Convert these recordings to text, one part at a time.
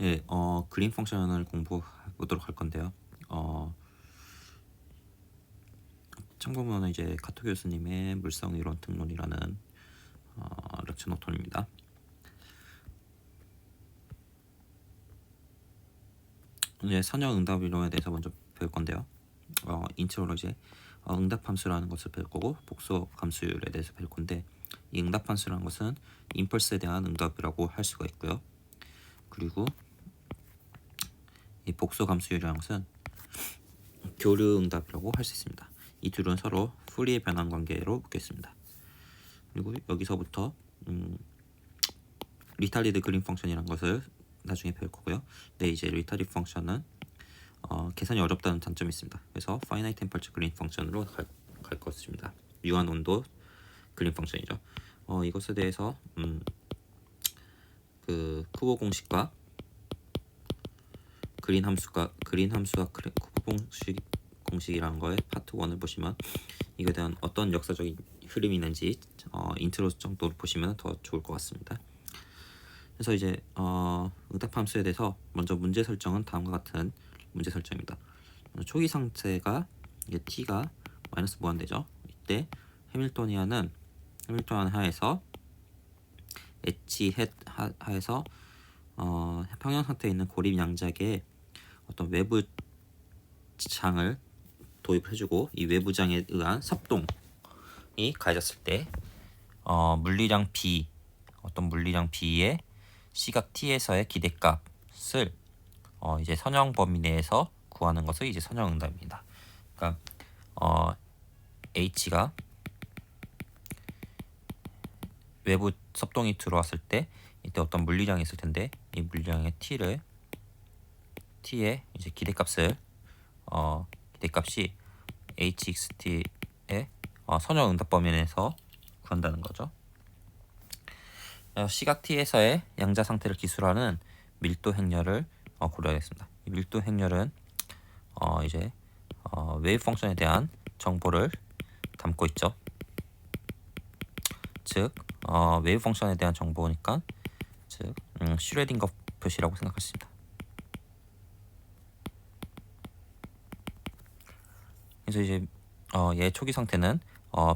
예, 그린 펑션을 공부해 보도록 할 건데요. 참고문은 이제 카토 교수님의 물성 이론 등론이라는 렉처 노트입니다. 이제 선형 응답 이론에 대해서 먼저 배울 건데요. 인트로로 이제 응답 함수라는 것을 배울 거고 복수 함수율에 대해서 배울 건데, 이 응답 함수라는 것은 임펄스에 대한 응답이라고 할 수가 있고요. 그리고 이 복수 함수율이라는 것은 교류 응답이라고 할 수 있습니다. 이 둘은 서로 풀이의 변환 관계로 묶였습니다. 그리고 여기서부터 리타리드 그린 펑션이라는 것을 나중에 배울 거고요. 네, 이제 리타리드 펑션은 계산이 어렵다는 단점이 있습니다. 그래서 파이나이트 템퍼처 그린 펑션으로 갈 것입니다. 유한 온도 그린 펑션이죠. 이것에 대해서 그 쿠보 공식과 그린 함수가 쿠보 공식이라는 거에 파트 1을 보시면 이거에 대한 어떤 역사적인 흐름이 있는지 인트로 정도로 보시면 더 좋을 것 같습니다. 그래서 이제 응답 함수에 대해서 먼저 문제 설정은 다음과 같은 문제 설정입니다. 초기 상태가 이게 t가 마이너스 무한대죠. 이때 해밀토니안은 해밀토니안 하에서 h 햇 하에서 평형 상태에 있는 고립 양자계에 어떤 외부 장을 도입해주고, 이 외부 장에 의한 섭동이 가해졌을 때 물리량 B, 어떤 물리량 B의 시각 T에서의 기대값을 이제 선형 범위 내에서 구하는 것을 이제 선형 응답입니다. 그러니까 H가 외부 섭동이 들어왔을 때 이때 어떤 물리량이 있을 텐데, 이 물리량의 T의 이제 기대값을 기대값이 HXT의 선형 응답 범위 내에서 구한다는 거죠. 시각 T에서의 양자 상태를 기술하는 밀도 행렬을 고려하겠습니다. 이 밀도 행렬은 이제 웨이브 펑션에 대한 정보를 담고 있죠. 즉 웨이브 펑션에 대한 정보니까 즉 슈레딩거 표시라고 생각하십니다. 그래서 이제 얘 초기 상태는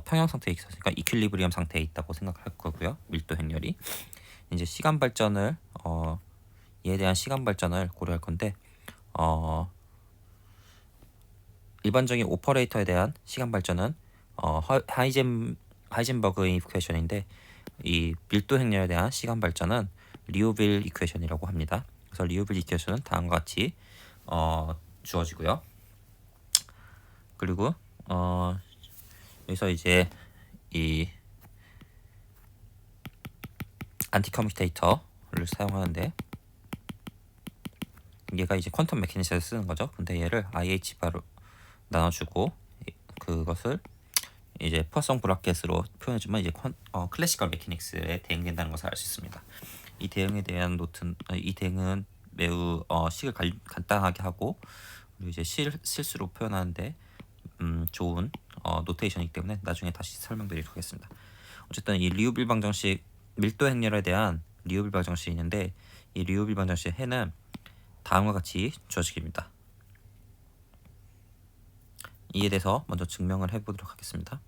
평형 상태에 있었으니까 이퀄리브리엄 상태에 있다고 생각할 거고요. 밀도 행렬이 이제 시간 발전을 얘에 대한 시간 발전을 고려할 건데, 일반적인 오퍼레이터에 대한 시간 발전은 하이젠버그의 이퀘이션인데, 이 밀도 행렬에 대한 시간 발전은 리우빌 이퀘이션이라고 합니다. 그래서 리우빌 이퀘이션은 다음과 같이 주어지고요. 그리고 여기서 이제 이 안티커뮤테이터를 사용하는데, 얘가 이제 퀀텀 메커니즘에서 쓰는 거죠. 근데 얘를 IH 바로 나눠주고 그것을 이제 퍼성 브라켓으로 표현해주면 이제 클래시컬 메커닉스에 대응된다는 것을 알 수 있습니다. 이 대응에 대한 이 대응은 매우 식을 간단하게 하고, 그리고 이제 실수로 표현하는데 좋은 노테이션이기 때문에 나중에 다시 설명드리도록 하겠습니다. 어쨌든 이 리우빌 방정식 밀도 행렬에 대한 리우빌 방정식이 있는데, 이 리우빌 방정식의 해는 다음과 같이 주어지기입니다. 이에 대해서 먼저 증명을 해보도록 하겠습니다.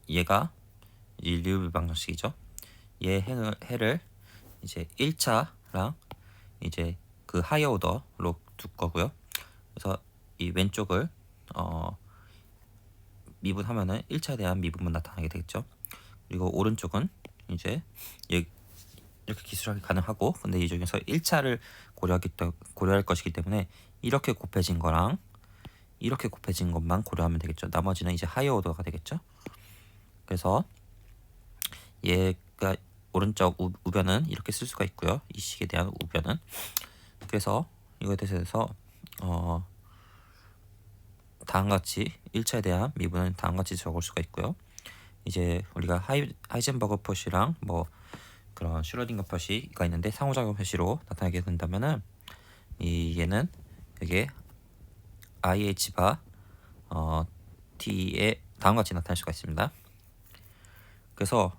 얘가 이 리우빌 방정식이죠. 얘 해를 이제 1차랑 이제 그 하이어 오더로 둘 거고요. 그래서 이 왼쪽을 미분하면은 1차에 대한 미분만 나타나게 되겠죠. 그리고 오른쪽은 이제 이렇게 기술하기 가능하고, 근데 이 중에서 1차를 고려할 것이기 때문에 이렇게 곱해진 거랑 이렇게 곱해진 것만 고려하면 되겠죠. 나머지는 이제 하이어 오더가 되겠죠. 그래서 얘가 오른쪽 우변은 이렇게 쓸 수가 있고요. 이 식에 대한 우변은. 그래서 이거에 대해서 다음과 같이 1차에 대한 미분은 다음과 같이 적을 수가 있고요. 이제 우리가 하이젠버그 표시랑 뭐 그런 슈러딩거 표시가 있는데, 상호작용 표시로 나타나게 된다면은 얘는 이게 IH바 T에 다음과 같이 나타날 수가 있습니다. 그래서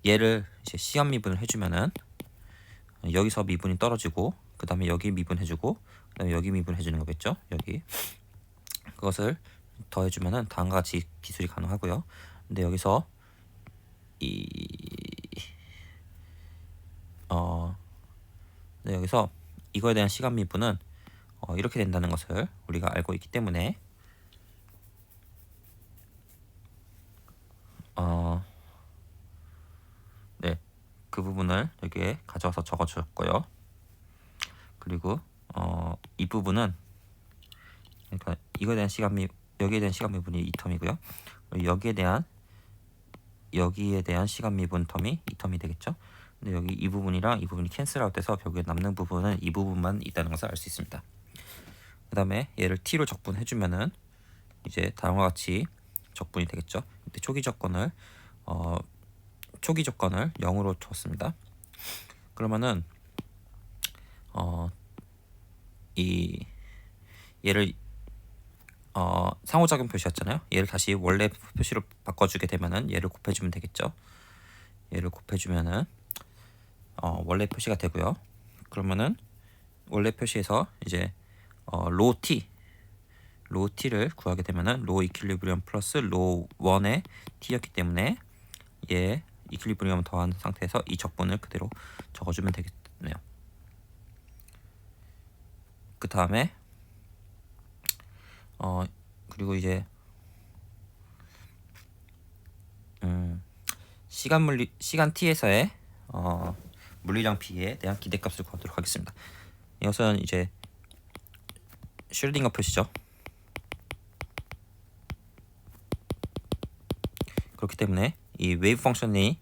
얘를 이제 시간 미분을 해주면은 여기서 미분이 떨어지고 그 다음에 여기 미분해주고 그 다음에 여기 미분해주는 거겠죠. 여기 그것을 더해주면은 다음과 같이 기술이 가능하고요. 근데 여기서 네, 여기서 이거에 대한 시간 미분은 이렇게 된다는 것을 우리가 알고 있기 때문에 네, 그 부분을 여기에 가져와서 적어주었고요. 그리고 이 부분은 그러니까 이거에 대한 여기에 대한 시간 미분이 이 텀이고요. 여기에 대한 시간 미분 텀이 이 텀이 되겠죠. 근데 여기 이 부분이랑 이 부분이 캔슬 아웃돼서 결국에 남는 부분은 이 부분만 있다는 것을 알 수 있습니다. 그 다음에 얘를 t로 적분해주면은 이제 다음과 같이 적분이 되겠죠. 이때 초기 조건을 0으로 줬습니다. 그러면은 얘를 상호작용 표시였잖아요. 얘를 다시 원래 표시로 바꿔주게 되면은 얘를 곱해주면 되겠죠. 얘를 곱해주면은 원래 표시가 되고요. 그러면은 원래 표시에서 이제 로 t를 구하게 되면은 로 이퀄리브리엄 플러스 로 1의 t였기 때문에 얘 이퀄리브리엄을 더한 상태에서 이 적분을 그대로 적어주면 되겠네요. 그 다음에 그리고 이제 시간 t에서의 물리량 B에 대한 기대값을 구하도록 하겠습니다. 이것은 이제 슈르딩거 표시죠. 그렇기 때문에 이 웨이브 펑션이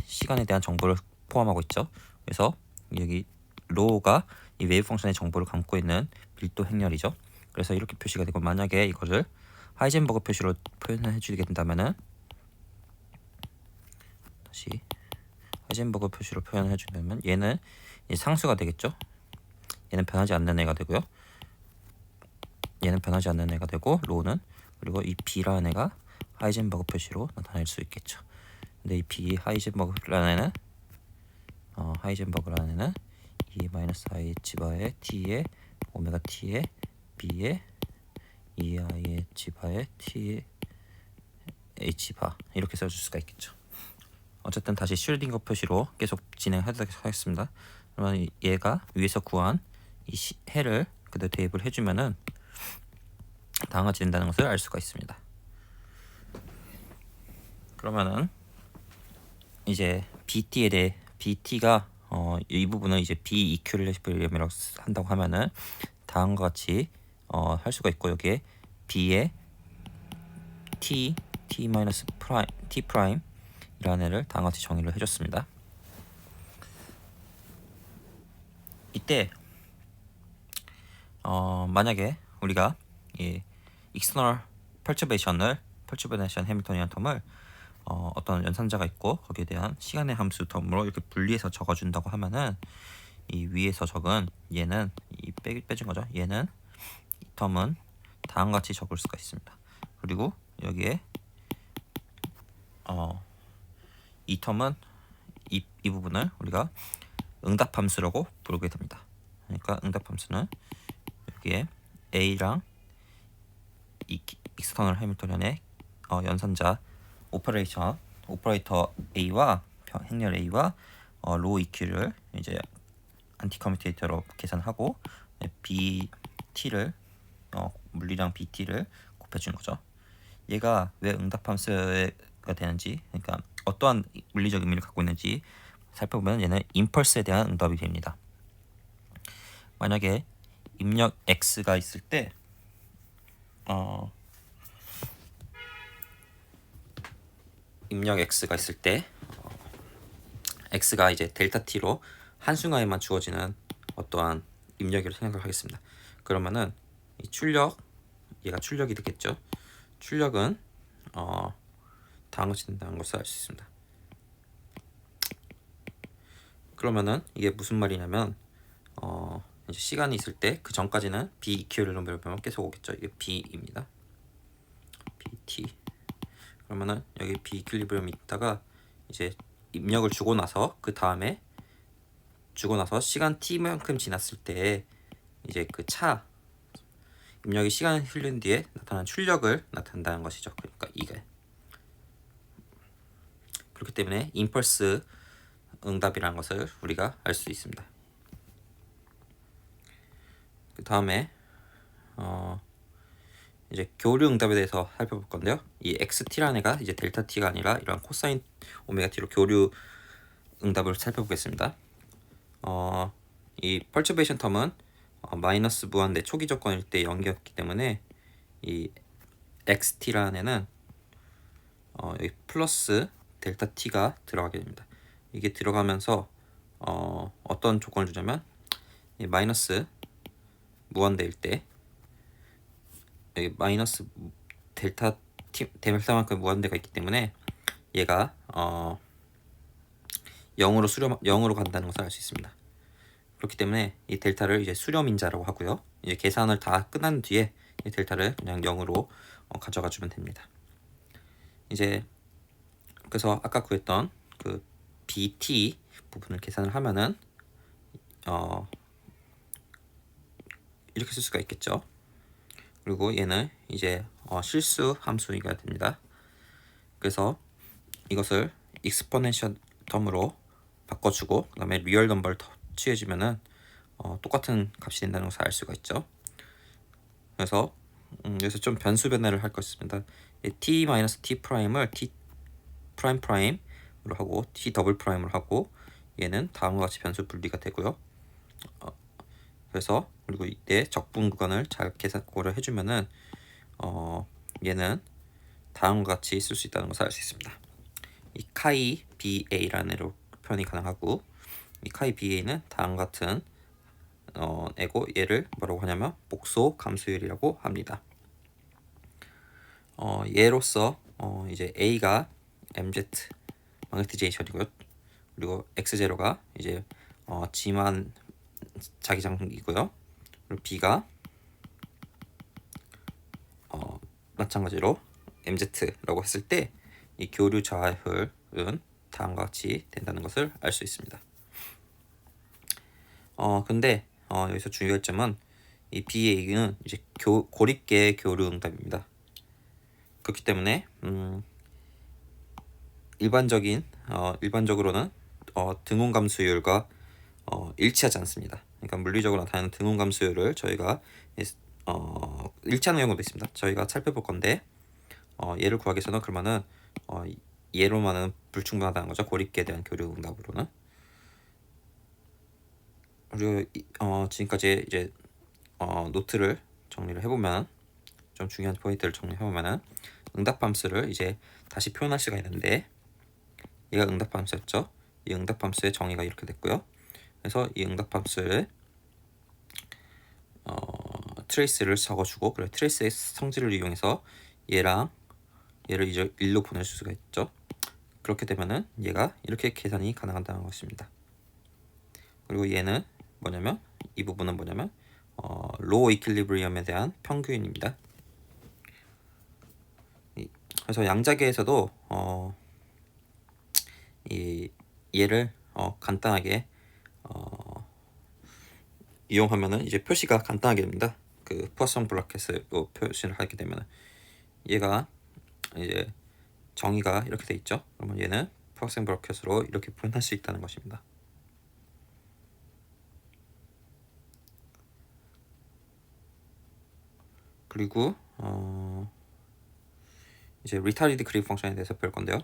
시간에 대한 정보를 포함하고 있죠. 그래서 여기 로가 이 웨이브 펑션의 정보를 담고 있는 밀도 행렬이죠. 그래서 이렇게 표시가 되고, 만약에 이것을 하이젠버그 표시로 표현해 주게 된다면은 다시 하이젠버그 표시로 표현해 주면 얘는 상수가 되겠죠. 얘는 변하지 않는 애가 되고요. 얘는 변하지 않는 애가 되고, 로는, 그리고 이 B라는 애가 하이젠버그 표시로 나타낼 수 있겠죠. 근데 이 B 하이젠버그라는 애는 E 마이너스 IH 바의 T의 오메가 T의 B의 EIH 바의 T의 H 바, 이렇게 써줄 수가 있겠죠. 어쨌든 다시 슈르딩거 표시로 계속 진행하도록 하겠습니다. 그러면 얘가 위에서 구한 이 해를 그대로 대입을 해주면은 다음과 같이 된다는 것을 알 수가 있습니다. 그러면은 이제 BT가 이 부분은 이제 B 이퀄리브리엄이라고 한다고 하면은 다음과 같이 할 수가 있고, 여기에 B의 T 마이너스 프라임 T 프라임 이라는 애를 다음과 같이 정의를 해줬습니다. 이때 만약에 우리가 이 익스터널 퍼처베이션 해밀토니안 텀을 어떤 연산자가 있고 거기에 대한 시간의 함수 텀으로 이렇게 분리해서 적어준다고 하면은 이 위에서 적은 얘는 빼준 거죠. 얘는 이 텀은 다음과 같이 적을 수가 있습니다. 그리고 여기에 이 텀은 이 부분을 우리가 응답 함수라고 부르게 됩니다. 그러니까 응답 함수는 여기에 A랑 이 익스터널 해밀토니안의 연산자 오퍼레이터 A와 행렬 A와 로 EQ를 이제 안티 커뮤테이터로 계산하고 BT를 물리량 BT를 곱해주는 거죠. 얘가 왜 응답 함수가 되는지, 그러니까 어떠한 물리적 의미를 갖고 있는지 살펴보면 얘는 임펄스에 대한 응답이 됩니다. 만약에 입력 X가 있을 때 X가 이제 델타 T로 한순간에만 주어지는 어떠한 입력이라고 생각을 하겠습니다. 그러면은 이 얘가 출력이 되겠죠. 출력은 다음과 같이 된다는 것을 알 수 있습니다. 그러면은 이게 무슨 말이냐면 이제 시간이 있을 때 그 전까지는 B 이퀄리브리엄 계속 오겠죠. 이게 B입니다. BT. 그러면은 여기 B 이퀄리브리엄이 있다가 이제 입력을 주고 나서 시간 t만큼 지났을 때 이제 그 차 입력이 시간이 흘린 뒤에 나타난 출력을 나타낸다는 것이죠. 그러니까 이게 그렇기 때문에 임펄스 응답이라는 것을 우리가 알 수 있습니다. 그 다음에 이제 교류 응답에 대해서 살펴볼 건데요. 이 xt라는 애가 이제 델타 t가 아니라 이런 코사인 오메가 t로 교류 응답을 살펴보겠습니다. 이 펄처베이션 텀은 마이너스 무한대 초기 조건일 때 0이었기 때문에 이 xt라는 애는 여기 플러스 델타 t가 들어가게 됩니다. 이게 들어가면서 어떤 조건을 주냐면 이 마이너스 무한대일 때 여기 마이너스 델타만큼 무한대가 있기 때문에 얘가 0으로 간다는 것을 알 수 있습니다. 그렇기 때문에 이 델타를 이제 수렴인자라고 하고요. 이제 계산을 다 끝난 뒤에 이 델타를 그냥 0으로 가져가 주면 됩니다. 이제 그래서 아까 구했던 그 BT 부분을 계산을 하면은 이렇게 쓸 수가 있겠죠. 그리고 얘는 이제 실수 함수가 됩니다. 그래서 이것을 익스포넨셜 텀으로 바꿔주고 그 다음에 리얼 넘버를 취해주면은 똑같은 값이 된다는 것을 알 수가 있죠. 그래서 여기서 좀 변수 변화를 할 것입니다. t-t 프라임을 t 프라임 프라임으로 하고 t 더블 프라임으로 하고 얘는 다음과 같이 변수 분리가 되고요. 그래서 그리고 이때 적분 구간을 잘 고려해 주면은 얘는 다음과 같이 쓸 수 있다는 것을 알 수 있습니다. 이 카이 BA라는 애로 표현이 가능하고 이 카이 BA는 다음과 같은 애고 얘를 뭐라고 하냐면 복소 감소율이라고 합니다. 얘로서 이제 A가 MZ 마그네티제이션이고요. 그리고 X0가 이제 G만 자기장이고요. 그리고 B가 마찬가지로 MZ라고 했을 때 이 교류 자율은 다음과 같이 된다는 것을 알 수 있습니다. 근데 여기서 중요할 점은 이 BA는 이제 고립계 교류 응답입니다. 그렇기 때문에 일반적으로는 등원 감소율과 일치하지 않습니다. 그러니까 물리적으로 나타나는 등원 감소율을 저희가 일치하는 경우도 있습니다. 저희가 살펴볼 건데 얘를 구하기 위해서는 그러면은 얘로만은 불충분하다는 거죠. 고립계에 대한 교류 응답으로는. 그리고 지금까지 이제 노트를 정리를 해보면 좀 중요한 포인트를 정리해보면은 응답 함수를 이제 다시 표현할 수가 있는데 얘가 응답 함수였죠. 이 응답 함수의 정의가 이렇게 됐고요. 그래서 이 응답 함수를 트레이스를 적어주고 그리고 트레이스의 성질을 이용해서 얘를 이제 1로 보낼 수가 있죠. 그렇게 되면은 얘가 이렇게 계산이 가능하다는 것입니다. 그리고 얘는 뭐냐면 이 부분은 뭐냐면 로우 이퀄리브리엄에 대한 평균입니다. 그래서 양자계에서도 얘를 간단하게 이용하면은 이제 표시가 간단하게 됩니다. 그 포아송 브라켓으로 표시를 하게 되면은 얘가 이제 정의가 이렇게 돼 있죠. 그러면 얘는 포아송 브라켓으로 이렇게 표현할 수 있다는 것입니다. 그리고 이제 리타리드 그립 펑션에 대해서 배울 건데요.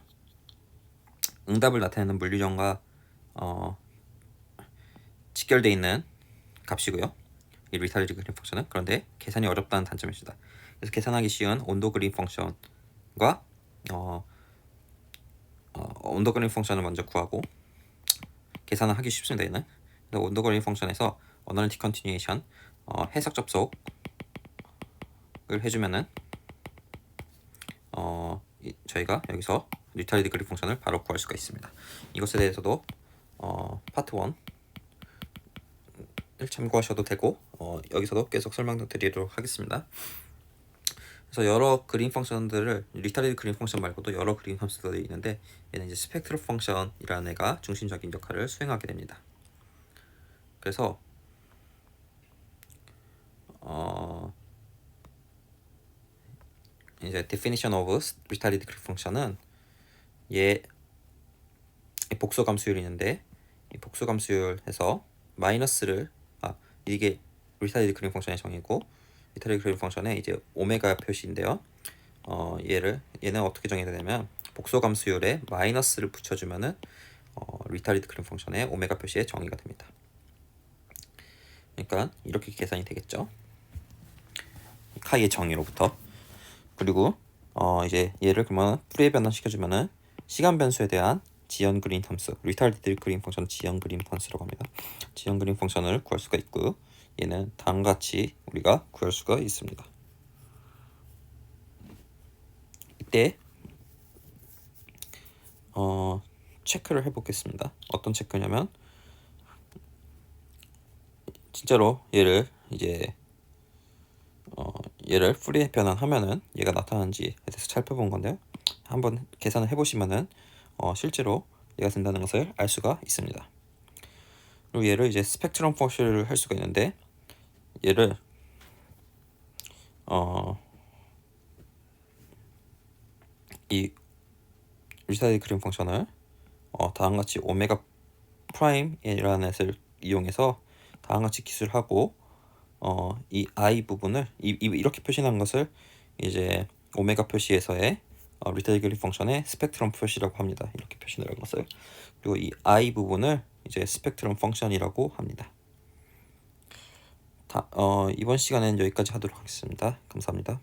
응답을 나타내는 물리정과 직결되어 있는 값이고요. 이 리타리드 그립 펑션은 그런데 계산이 어렵다는 단점이 있습니다. 그래서 계산하기 쉬운 온도 그립 펑션과 온도 그립 펑션을 먼저 구하고 계산을 하기 쉽습니다. 얘는 온도 그립 펑션에서 어널리티 컨티뉴에이션 해석 접속을 해주면은 저희가 여기서 리타리드 그립 펑션을 바로 구할 수가 있습니다. 이것에 대해서도 파트 1을 참고하셔도 되고 여기서도 계속 설명드리도록 하겠습니다. 그래서 여러 그림 펑션들을 리타리드 그림 펑션 말고도 여러 그림 함수들이 있는데 얘는 이제 스펙트럴 펑션이라는 애가 중심적인 역할을 수행하게 됩니다. 그래서 이제 definition of retarded 그림 펑션은 얘 복수 감수율이 있는데 이 복수 감수율에서 마이너스를 이게 retarded 그림 펑션의 정의고 retarded 그림 펑션의 이제 오메가 표시인데요. 얘는 어떻게 정의되냐면 복수 감수율에 마이너스를 붙여주면은 retarded 그림 펑션의 오메가 표시의 정의가 됩니다. 그러니까 이렇게 계산이 되겠죠. 카이의 정의로부터. 그리고 이제 얘를 그러면 풀이에 변환시켜주면은 시간 변수에 대한 지연 그린 함수, retarded 그린 펑션 지연 그린 함수라고 합니다. 지연 그린 펑션을 구할 수가 있고 얘는 다음과 같이 우리가 구할 수가 있습니다. 이때 체크를 해보겠습니다. 어떤 체크냐면 진짜로 얘를 이제 얘를 풀이에 변환하면은 얘가 나타나는지에 대해서 살펴본 건데요. 한번 계산을 해보시면은 실제로 얘가 된다는 것을 알 수가 있습니다. 그리고 얘를 이제 스펙트럼 펑션을 할 수가 있는데 얘를 이 리타리드 그림 펑션을 다음과 같이 오메가 프라임이라는 애를 이용해서 다음과 같이 기술하고 이 i 부분을 이렇게 표시한 것을 이제 오메가 표시에서의 리타리드 그림 펑션의 스펙트럼 표시라고 합니다. 이렇게 표시를 한 것을. 그리고 이 i 부분을 이제 스펙트럼 펑션이라고 합니다. 이번 시간에는 여기까지 하도록 하겠습니다. 감사합니다.